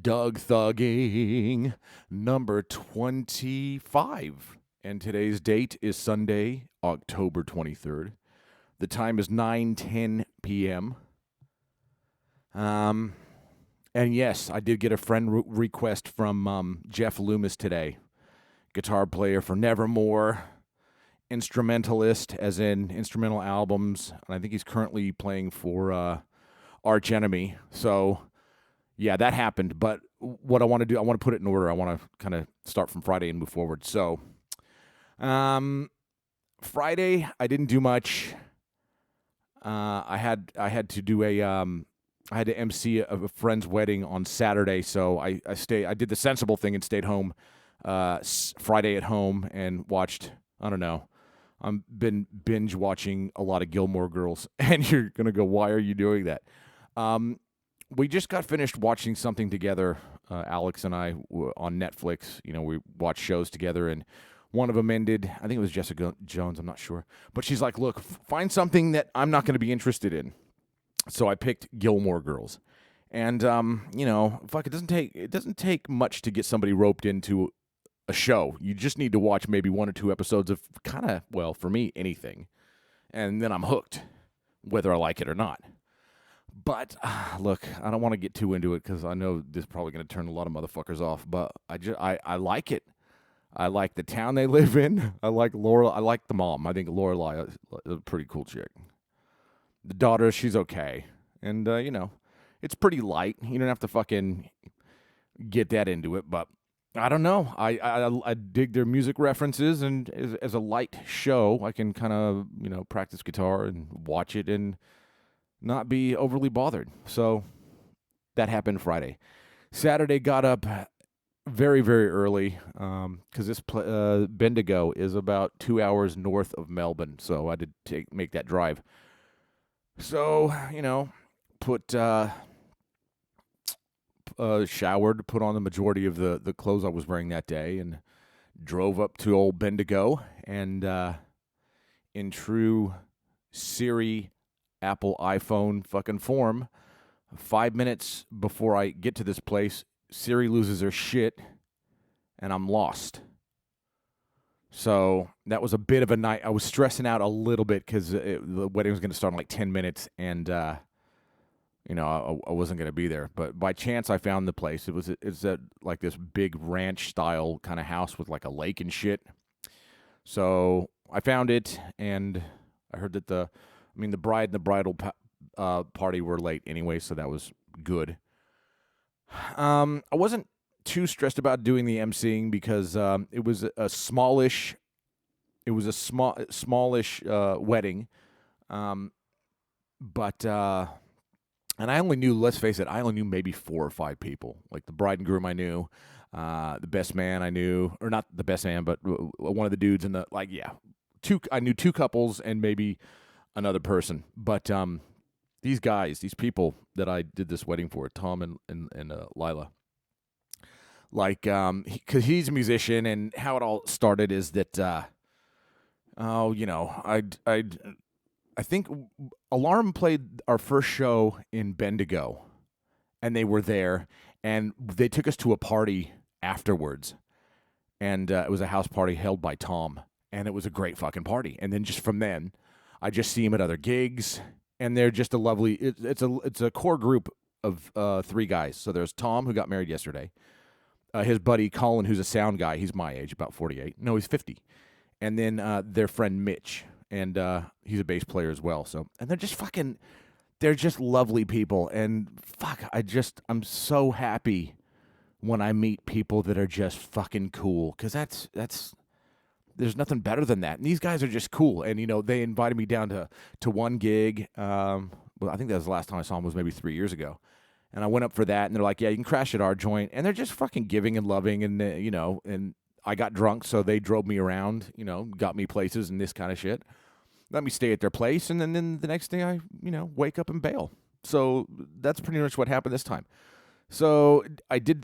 Doug Thugging, number 25. And today's date is Sunday, October 23rd. The time is 9:10 p.m. And yes, I did get a friend request from Jeff Loomis today. Guitar player for Nevermore, instrumentalist, as in instrumental albums. And I think he's currently playing for Arch Enemy. So yeah, that happened. But what I want to do, I want to put it in order. I want to kind of start from Friday and move forward. So, Friday I didn't do much. I had to do I had to MC a friend's wedding on Saturday, so I did the sensible thing and stayed home Friday at home and watched. I don't know. I've been binge watching a lot of Gilmore Girls, and you're gonna go, why are you doing that? We just got finished watching something together, Alex and I, on Netflix. You know, we watched shows together, and one of them ended. I think it was Jessica Jones. I'm not sure. But she's like, look, find something that I'm not going to be interested in. So I picked Gilmore Girls. And, you know, fuck, it doesn't take much to get somebody roped into a show. You just need to watch maybe one or two episodes of kind of, well, for me, anything. And then I'm hooked, whether I like it or not. But, look, I don't want to get too into it because I know this is probably going to turn a lot of motherfuckers off. But I like it. I like the town they live in. I like Laura. I like the mom. I think Lorelai is a pretty cool chick. The daughter, she's okay. And, you know, it's pretty light. You don't have to fucking get that into it. But I don't know. I dig their music references. And as a light show, I can kind of, you know, practice guitar and watch it and not be overly bothered. So that happened Friday. Saturday, got up very, very early because this Bendigo is about 2 hours north of Melbourne. So I did make that drive. So, you know, showered, put on the majority of the clothes I was wearing that day, and drove up to old Bendigo. And in true Siri, Apple iPhone fucking form, 5 minutes before I get to this place, Siri loses her shit, and I'm lost. So that was a bit of a night. I was stressing out a little bit because the wedding was going to start in like 10 minutes, and you know, I wasn't going to be there. But by chance, I found the place. It's like this big ranch style kind of house with like a lake and shit. So I found it, and I heard that the bride and the bridal party were late anyway, so that was good. I wasn't too stressed about doing the emceeing because it was a smallish wedding, but and I only knew, let's face it, I only knew maybe 4 or 5 people. Like the bride and groom I knew, the best man I knew, or not the best man, but one of the dudes in the, like, yeah, I knew 2 couples and maybe another person. But these guys, these people that I did this wedding for, Tom and Lila, like, because he's a musician, and how it all started is that, you know, I think Alarm played our first show in Bendigo, and they were there, and they took us to a party afterwards, and it was a house party held by Tom, and it was a great fucking party. And then just from then, I just see him at other gigs, and they're just a lovely. It's a core group of 3 guys. So there's Tom, who got married yesterday. His buddy Colin, who's a sound guy. He's my age, about 48. No, he's 50. And then their friend Mitch, and he's a bass player as well. So, and they're just lovely people. And fuck, I'm so happy when I meet people that are just fucking cool, because that's there's nothing better than that. And these guys are just cool. And, you know, they invited me down to one gig. Well, I think that was the last time I saw them was maybe 3 years ago. And I went up for that, and they're like, yeah, you can crash at our joint. And they're just fucking giving and loving, and, you know, and I got drunk, so they drove me around, you know, got me places and this kind of shit. Let me stay at their place, and then the next day I, you know, wake up and bail. So that's pretty much what happened this time. So I did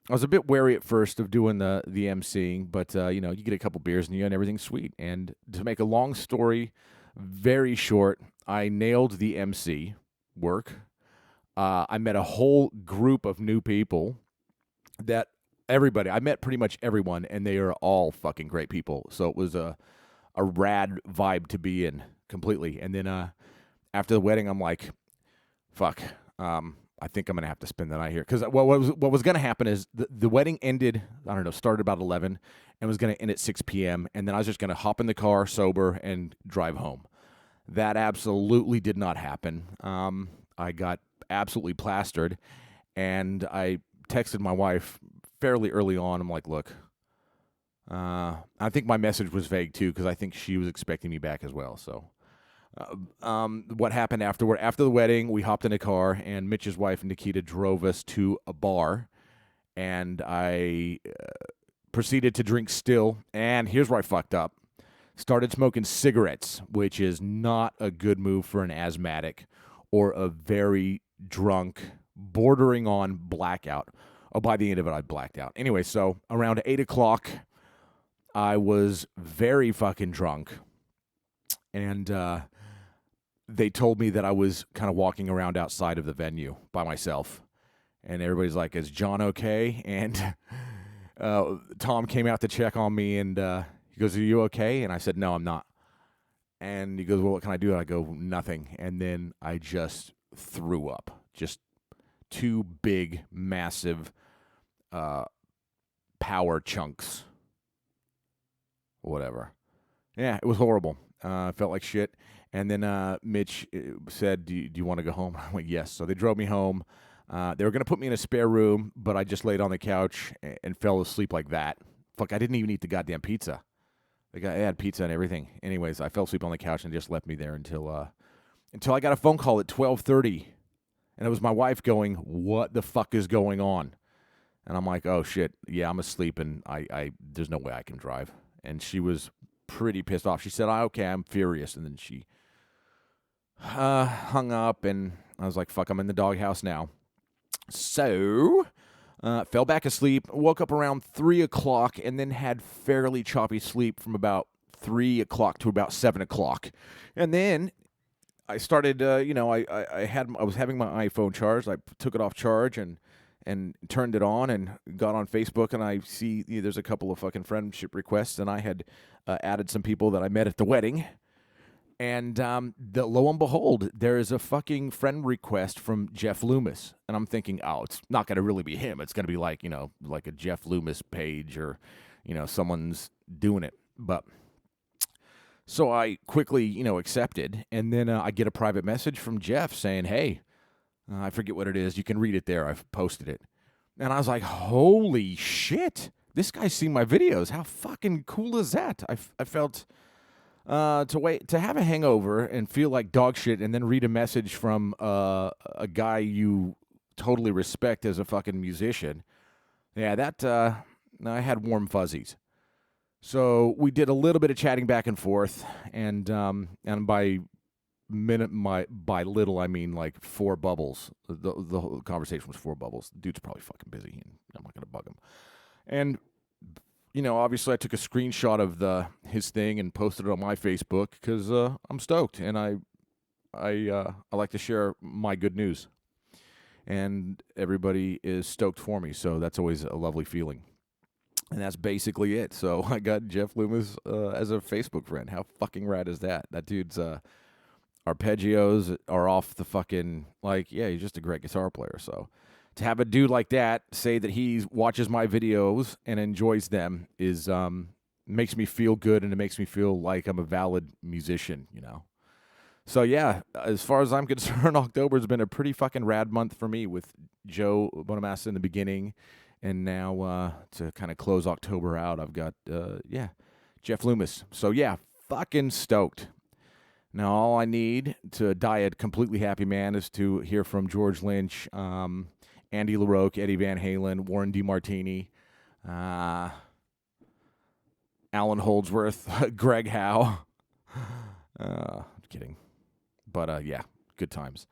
I was a bit wary at first of doing the emceeing, but, you know, you get a couple beers and everything's sweet. And to make a long story very short, I nailed the MC work. I met a whole group of new people that I met pretty much everyone, and they are all fucking great people. So it was a rad vibe to be in completely. And then after the wedding, I'm like, fuck, I think I'm going to have to spend the night here. Because what was going to happen is the wedding ended, I don't know, started about 11 and was going to end at 6 p.m. And then I was just going to hop in the car sober and drive home. That absolutely did not happen. I got absolutely plastered, and I texted my wife fairly early on. I'm like, look, I think my message was vague too, because I think she was expecting me back as well. So what happened afterward? After the wedding, we hopped in a car, and Mitch's wife, Nikita, drove us to a bar, and I proceeded to drink still. And here's where I fucked up. Started smoking cigarettes, which is not a good move for an asthmatic or a very drunk, bordering on blackout. Oh, by the end of it, I blacked out. Anyway, so around 8 o'clock, I was very fucking drunk, and they told me that I was kind of walking around outside of the venue by myself. And everybody's like, is John okay? And Tom came out to check on me, and he goes, are you okay? And I said, no, I'm not. And he goes, well, what can I do? I go, nothing. And then I just threw up. Just two big, massive power chunks. Whatever. Yeah, it was horrible. I felt like shit. And then Mitch said, do you want to go home? I went, yes. So they drove me home. They were going to put me in a spare room, but I just laid on the couch and fell asleep like that. Fuck, I didn't even eat the goddamn pizza. They had pizza and everything. Anyways, I fell asleep on the couch and just left me there until I got a phone call at 12:30. And it was my wife going, what the fuck is going on? And I'm like, oh, shit. Yeah, I'm asleep, and I there's no way I can drive. And she was pretty pissed off. She said, okay, I'm furious. And then she hung up, and I was like, fuck, I'm in the doghouse now. So fell back asleep, woke up around 3 o'clock, and then had fairly choppy sleep from about 3 o'clock to about 7 o'clock. And then I started, I was having my iPhone charged. I took it off charge and turned it on and got on Facebook, and I see there's a couple of fucking friendship requests, and I had added some people that I met at the wedding. And lo and behold, there is a fucking friend request from Jeff Loomis. And I'm thinking, oh, it's not going to really be him. It's going to be like, like a Jeff Loomis page, or, someone's doing it. But so I quickly, accepted. And then I get a private message from Jeff saying, hey, I forget what it is. You can read it there. I've posted it. And I was like, holy shit. This guy's seen my videos. How fucking cool is that? I felt... to have a hangover and feel like dog shit, and then read a message from a guy you totally respect as a fucking musician. Yeah, that I had warm fuzzies. So we did a little bit of chatting back and forth, and by little I mean like 4 bubbles. The whole conversation was 4 bubbles. The dude's probably fucking busy, and I'm not gonna bug him. And obviously I took a screenshot of his thing and posted it on my Facebook because I'm stoked, and I like to share my good news, and everybody is stoked for me, so that's always a lovely feeling. And that's basically it. So I got Jeff Loomis as a Facebook friend. How fucking rad is that? That dude's arpeggios are off the fucking, he's just a great guitar player, so... To have a dude like that say that he watches my videos and enjoys them is makes me feel good, and it makes me feel like I'm a valid musician, So yeah, as far as I'm concerned, October's been a pretty fucking rad month for me, with Joe Bonamassa in the beginning, and now to kind of close October out, I've got Jeff Loomis. So yeah, fucking stoked. Now all I need to die a completely happy man is to hear from George Lynch, Andy LaRocque, Eddie Van Halen, Warren DeMartini, Alan Holdsworth, Greg Howe. Kidding. But, yeah, good times.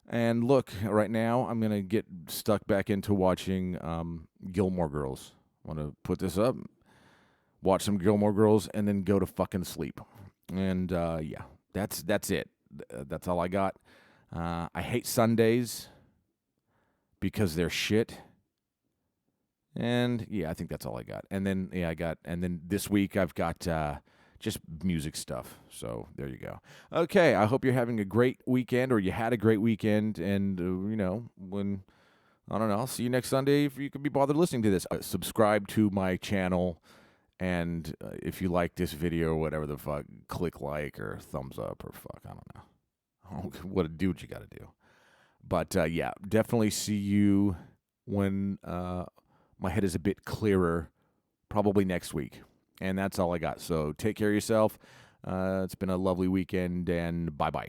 And look, right now I'm going to get stuck back into watching Gilmore Girls. I want to put this up, watch some Gilmore Girls, and then go to fucking sleep. And, yeah, that's it. That's all I got. I hate Sundays. because they're shit. And yeah, I think that's all I got. And then and then this week I've got just music stuff. So there you go. Okay, I hope you're having a great weekend, or you had a great weekend. And when I don't know, I'll see you next Sunday if you can be bothered listening to this. Subscribe to my channel, and if you like this video or whatever the fuck, click like or thumbs up or fuck, I don't know. Do what you got to do. But yeah, definitely see you when my head is a bit clearer, probably next week. And that's all I got. So take care of yourself. It's been a lovely weekend, and bye-bye.